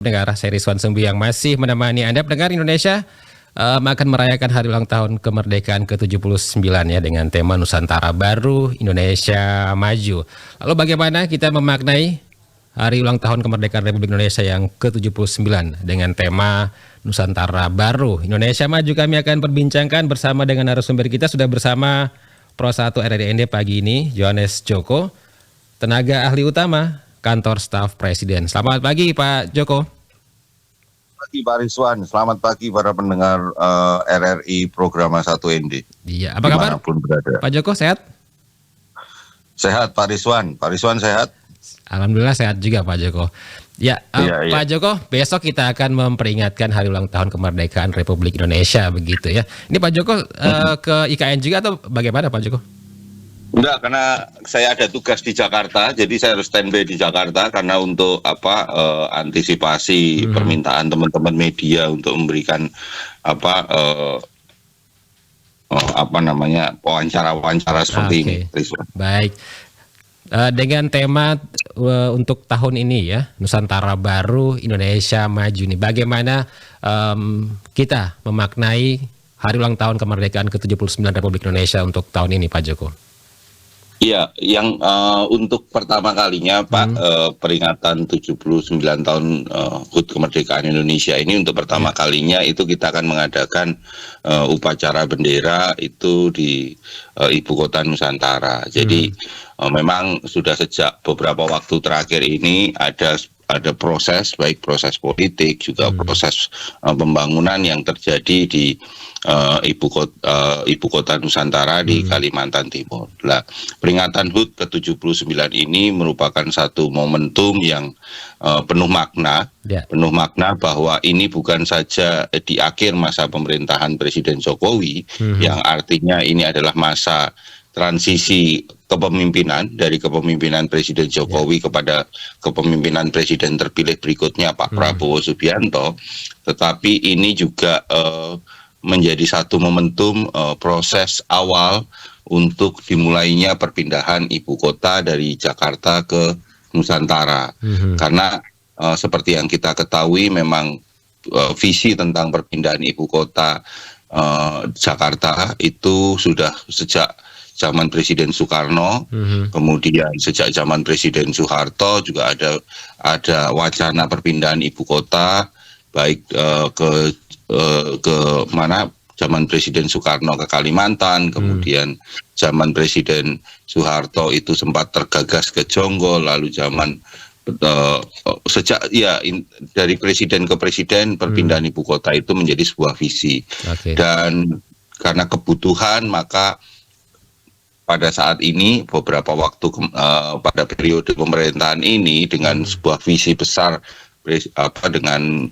Pendengar seri Swan Sumbi yang masih menemani Anda. Pendengar, Indonesia akan merayakan hari ulang tahun kemerdekaan ke-79 ya, dengan tema Nusantara Baru, Indonesia Maju. Lalu bagaimana kita memaknai hari ulang tahun kemerdekaan Republik Indonesia yang ke-79 dengan tema Nusantara Baru, Indonesia Maju? Kami akan perbincangkan bersama dengan narasumber kita. Sudah bersama Pro 1 RRIND pagi ini, Johannes Joko, tenaga ahli utama Kantor Staf Presiden. Selamat pagi Pak Joko. Pagi Pak Rizwan, selamat pagi para pendengar RRI Program 1 ND. Iya, apa kabar? Berada. Pak Joko sehat? Sehat Pak Rizwan. Pak Rizwan sehat? Alhamdulillah sehat juga Pak Joko. Ya, Pak Joko, besok kita akan memperingatkan hari ulang tahun kemerdekaan Republik Indonesia begitu ya. Ini Pak Joko ke IKN juga atau bagaimana Pak Joko? Enggak, karena saya ada tugas di Jakarta, jadi saya harus standby di Jakarta karena untuk antisipasi permintaan teman-teman media untuk memberikan wawancara-wawancara seperti ini. Baik. Dengan tema untuk tahun ini ya, Nusantara Baru, Indonesia Maju nih, bagaimana kita memaknai hari ulang tahun kemerdekaan ke-79 Republik Indonesia untuk tahun ini Pak Joko? Iya, yang untuk pertama kalinya Pak, peringatan 79 tahun HUT kemerdekaan Indonesia ini untuk pertama kalinya itu kita akan mengadakan upacara bendera itu di Ibu Kota Nusantara. Jadi memang sudah sejak beberapa waktu terakhir ini ada proses, baik proses politik juga proses pembangunan yang terjadi di Ibu Kota Nusantara di Kalimantan Timur. Nah, peringatan HUT ke-79 ini merupakan satu momentum yang penuh makna, bahwa ini bukan saja di akhir masa pemerintahan Presiden Jokowi, yang artinya ini adalah masa transisi kepemimpinan dari kepemimpinan Presiden Jokowi kepada kepemimpinan Presiden terpilih berikutnya Pak Prabowo Subianto, tetapi ini juga menjadi satu momentum proses awal untuk dimulainya perpindahan ibu kota dari Jakarta ke Nusantara. Karena seperti yang kita ketahui memang visi tentang perpindahan ibu kota Jakarta itu sudah sejak zaman Presiden Soekarno, kemudian sejak zaman Presiden Soeharto juga ada wacana perpindahan ibu kota, baik ke mana zaman Presiden Soekarno ke Kalimantan, kemudian zaman Presiden Soeharto itu sempat tergagas ke Jonggol, lalu zaman dari presiden ke presiden perpindahan ibu kota itu menjadi sebuah visi. Dan karena kebutuhan maka pada saat ini beberapa waktu pada periode pemerintahan ini dengan sebuah visi besar dengan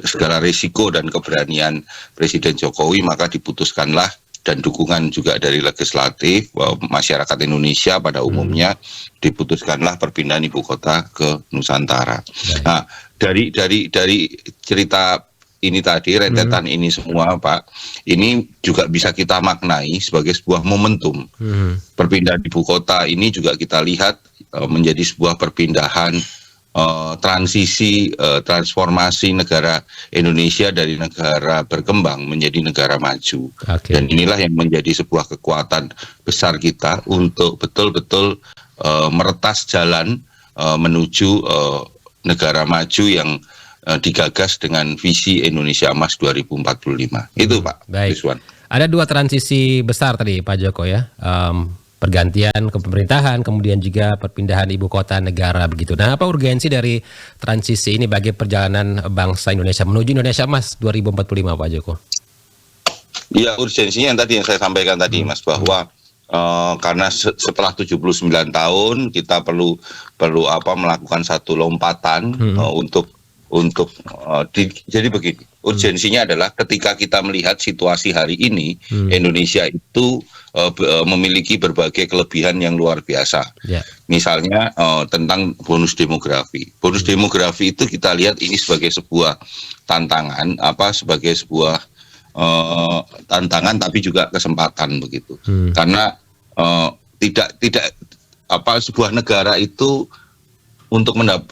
segala risiko dan keberanian Presiden Jokowi, maka diputuskanlah dan dukungan juga dari legislatif masyarakat Indonesia pada umumnya, diputuskanlah perpindahan ibu kota ke Nusantara. Nah, dari cerita ini tadi, rentetan ini semua Pak, ini juga bisa kita maknai sebagai sebuah momentum. Perpindahan ibu kota ini juga kita lihat menjadi sebuah perpindahan transisi, transformasi negara Indonesia dari negara berkembang menjadi negara maju. Dan inilah yang menjadi sebuah kekuatan besar kita untuk betul-betul meretas jalan menuju negara maju yang digagas dengan visi Indonesia Emas 2045. Itu Pak Rizwan. Ada dua transisi besar tadi Pak Joko ya. Pergantian kepemerintahan, kemudian juga perpindahan ibu kota negara begitu. Nah, apa urgensi dari transisi ini bagi perjalanan bangsa Indonesia menuju Indonesia Emas 2045 Pak Joko? Ya, urgensinya yang tadi yang saya sampaikan tadi Mas, bahwa karena setelah 79 tahun kita perlu melakukan satu lompatan jadi begini, urgensinya adalah ketika kita melihat situasi hari ini, Indonesia itu memiliki berbagai kelebihan yang luar biasa. Misalnya tentang bonus demografi. Bonus demografi itu kita lihat ini sebagai sebuah tantangan, sebagai sebuah tantangan tapi juga kesempatan begitu. Karena tidak sebuah negara itu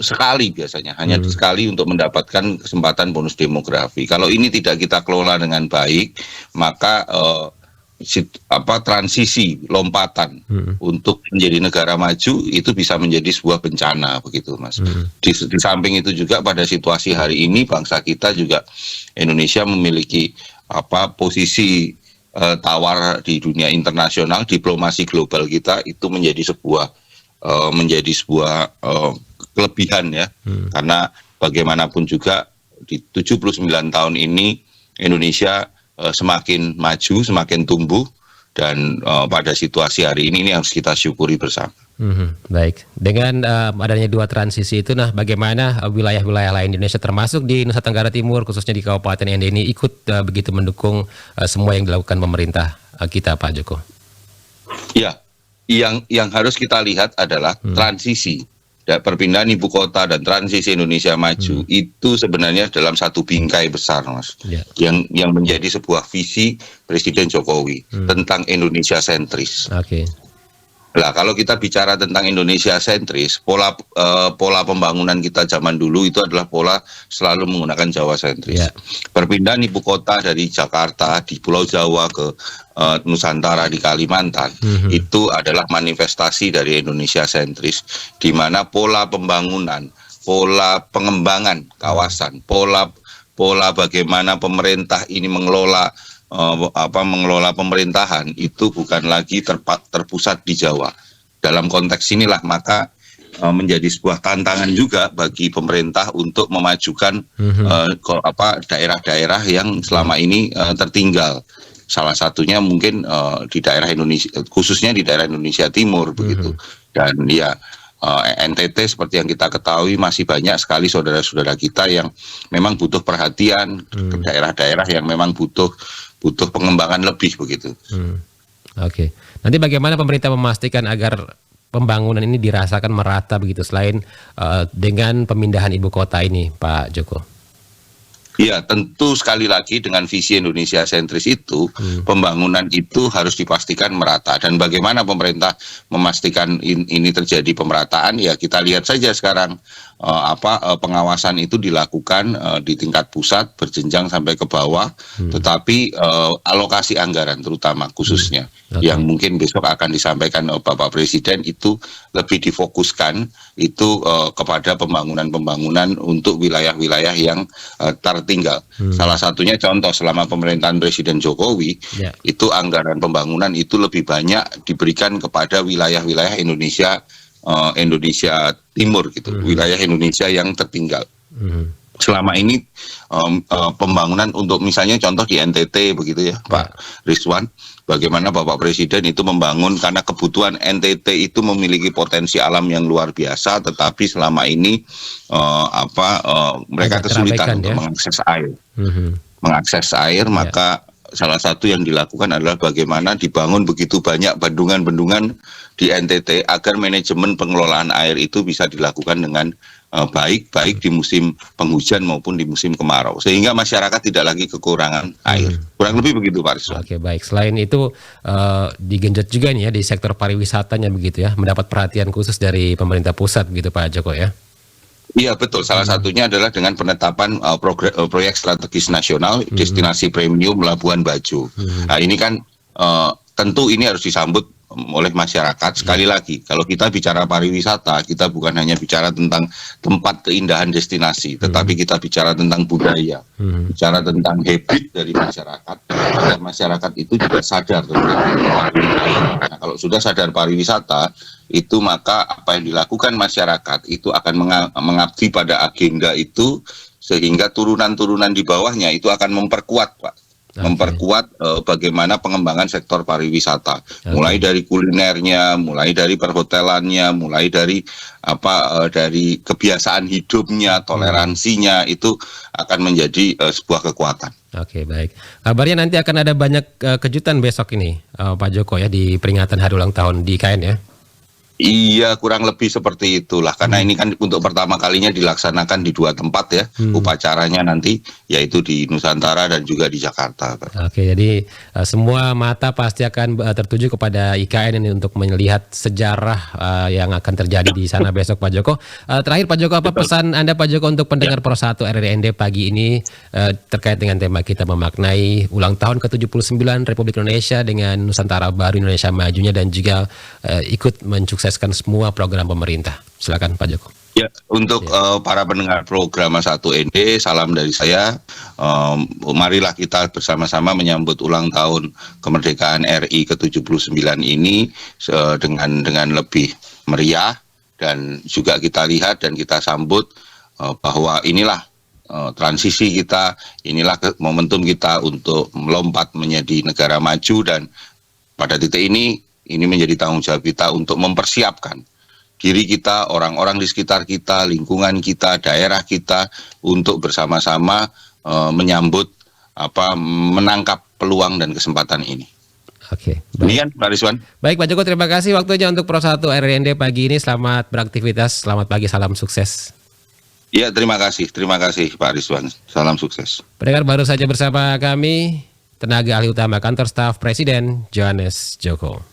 sekali biasanya hanya sekali untuk mendapatkan kesempatan bonus demografi. Kalau ini tidak kita kelola dengan baik, maka transisi lompatan untuk menjadi negara maju itu bisa menjadi sebuah bencana begitu, Mas. Di samping itu juga pada situasi hari ini bangsa kita juga Indonesia memiliki posisi tawar di dunia internasional, diplomasi global kita itu menjadi sebuah kelebihan ya, karena bagaimanapun juga di 79 tahun ini Indonesia semakin maju, semakin tumbuh, dan pada situasi hari ini harus kita syukuri bersama. Baik, dengan adanya 2 transisi itu, nah bagaimana wilayah-wilayah lain di Indonesia termasuk di Nusa Tenggara Timur, khususnya di Kabupaten ND ini ikut begitu mendukung semua yang dilakukan pemerintah kita, Pak Joko? Ya, yang harus kita lihat adalah transisi perpindahan ibu kota dan transisi Indonesia maju itu sebenarnya dalam satu bingkai besar, Mas, yang menjadi sebuah visi Presiden Jokowi tentang Indonesia sentris. Nah, kalau kita bicara tentang Indonesia sentris, pola pembangunan kita zaman dulu itu adalah pola selalu menggunakan Jawa sentris. Perpindahan ibu kota dari Jakarta di Pulau Jawa ke Nusantara di Kalimantan itu adalah manifestasi dari Indonesia sentris, di mana pola pembangunan, pola pengembangan kawasan, pola bagaimana pemerintah ini mengelola pemerintahan itu bukan lagi terpusat di Jawa. Dalam konteks inilah maka menjadi sebuah tantangan juga bagi pemerintah untuk memajukan daerah-daerah yang selama ini tertinggal. Salah satunya mungkin di daerah Indonesia, khususnya di daerah Indonesia Timur begitu. Dan ya NTT seperti yang kita ketahui masih banyak sekali saudara-saudara kita yang memang butuh perhatian, ke daerah-daerah yang memang butuh pengembangan lebih begitu. Nanti bagaimana pemerintah memastikan agar pembangunan ini dirasakan merata begitu selain dengan pemindahan ibu kota ini, Pak Joko? Ya, tentu sekali lagi dengan visi Indonesia sentris itu, pembangunan itu harus dipastikan merata. Dan bagaimana pemerintah memastikan ini terjadi pemerataan? Ya, kita lihat saja sekarang pengawasan itu dilakukan di tingkat pusat berjenjang sampai ke bawah, tetapi alokasi anggaran terutama khususnya yang mungkin besok akan disampaikan Bapak Presiden itu lebih difokuskan itu kepada pembangunan untuk wilayah-wilayah yang tertinggal. Salah satunya contoh selama pemerintahan Presiden Jokowi itu anggaran pembangunan itu lebih banyak diberikan kepada wilayah-wilayah Indonesia Timur gitu, wilayah Indonesia yang tertinggal. Selama ini pembangunan untuk misalnya contoh di NTT begitu ya, Pak Rizwan, bagaimana Bapak Presiden itu membangun karena kebutuhan NTT itu memiliki potensi alam yang luar biasa, tetapi selama ini mereka kesulitan untuk mengakses air, maka salah satu yang dilakukan adalah bagaimana dibangun begitu banyak bendungan-bendungan di NTT agar manajemen pengelolaan air itu bisa dilakukan dengan baik di musim penghujan maupun di musim kemarau, sehingga masyarakat tidak lagi kekurangan air. Kurang lebih begitu, Pak Rizwan. Baik. Selain itu digenjot juga nih ya di sektor pariwisatanya begitu ya, mendapat perhatian khusus dari pemerintah pusat begitu, Pak Joko ya. Iya betul, salah satunya adalah dengan penetapan proyek strategis nasional destinasi premium Labuan Bajo. Nah ini kan tentu ini harus disambut oleh masyarakat. Sekali lagi, kalau kita bicara pariwisata, kita bukan hanya bicara tentang tempat keindahan destinasi, tetapi kita bicara tentang budaya, bicara tentang habit dari masyarakat, agar masyarakat itu juga sadar tentang pariwisata. Nah, kalau sudah sadar pariwisata, itu maka apa yang dilakukan masyarakat itu akan mengabdi pada agenda itu, sehingga turunan-turunan di bawahnya itu akan memperkuat, Pak. Memperkuat bagaimana pengembangan sektor pariwisata, mulai dari kulinernya, mulai dari perhotelannya, mulai dari dari kebiasaan hidupnya, toleransinya, itu akan menjadi sebuah kekuatan. Baik. Kabarnya nanti akan ada banyak kejutan besok ini, Pak Joko ya, di peringatan hari ulang tahun di IKN ya. Iya, kurang lebih seperti itulah. Karena ini kan untuk pertama kalinya dilaksanakan di 2 tempat ya, upacaranya nanti, yaitu di Nusantara dan juga di Jakarta, Pak. Oke, jadi semua mata pasti akan tertuju kepada IKN ini untuk melihat sejarah yang akan terjadi di sana besok, Pak Joko. Terakhir Pak Joko, apa pesan Anda Pak Joko untuk pendengar Pro 1 RRND pagi ini terkait dengan tema kita memaknai ulang tahun ke-79 Republik Indonesia dengan Nusantara Baru Indonesia Majunya dan juga ikut mensukseskan semua program pemerintah. Silakan Pak Joko. Ya, untuk para pendengar program 1ND, salam dari saya. Marilah kita bersama-sama menyambut ulang tahun kemerdekaan RI ke-79 ini dengan lebih meriah, dan juga kita lihat dan kita sambut bahwa inilah transisi kita, inilah momentum kita untuk melompat menjadi negara maju, dan pada titik ini menjadi tanggung jawab kita untuk mempersiapkan diri kita, orang-orang di sekitar kita, lingkungan kita, daerah kita, untuk bersama-sama menyambut menangkap peluang dan kesempatan ini. Oke. Demikian Pak Rizwan. Baik Pak Joko, terima kasih waktunya untuk Pro 1 RRND pagi ini. Selamat beraktivitas, selamat pagi, salam sukses. Iya, terima kasih Pak Rizwan. Salam sukses. Pendengar, baru saja bersama kami tenaga ahli utama Kantor Staf Presiden Johannes Joko.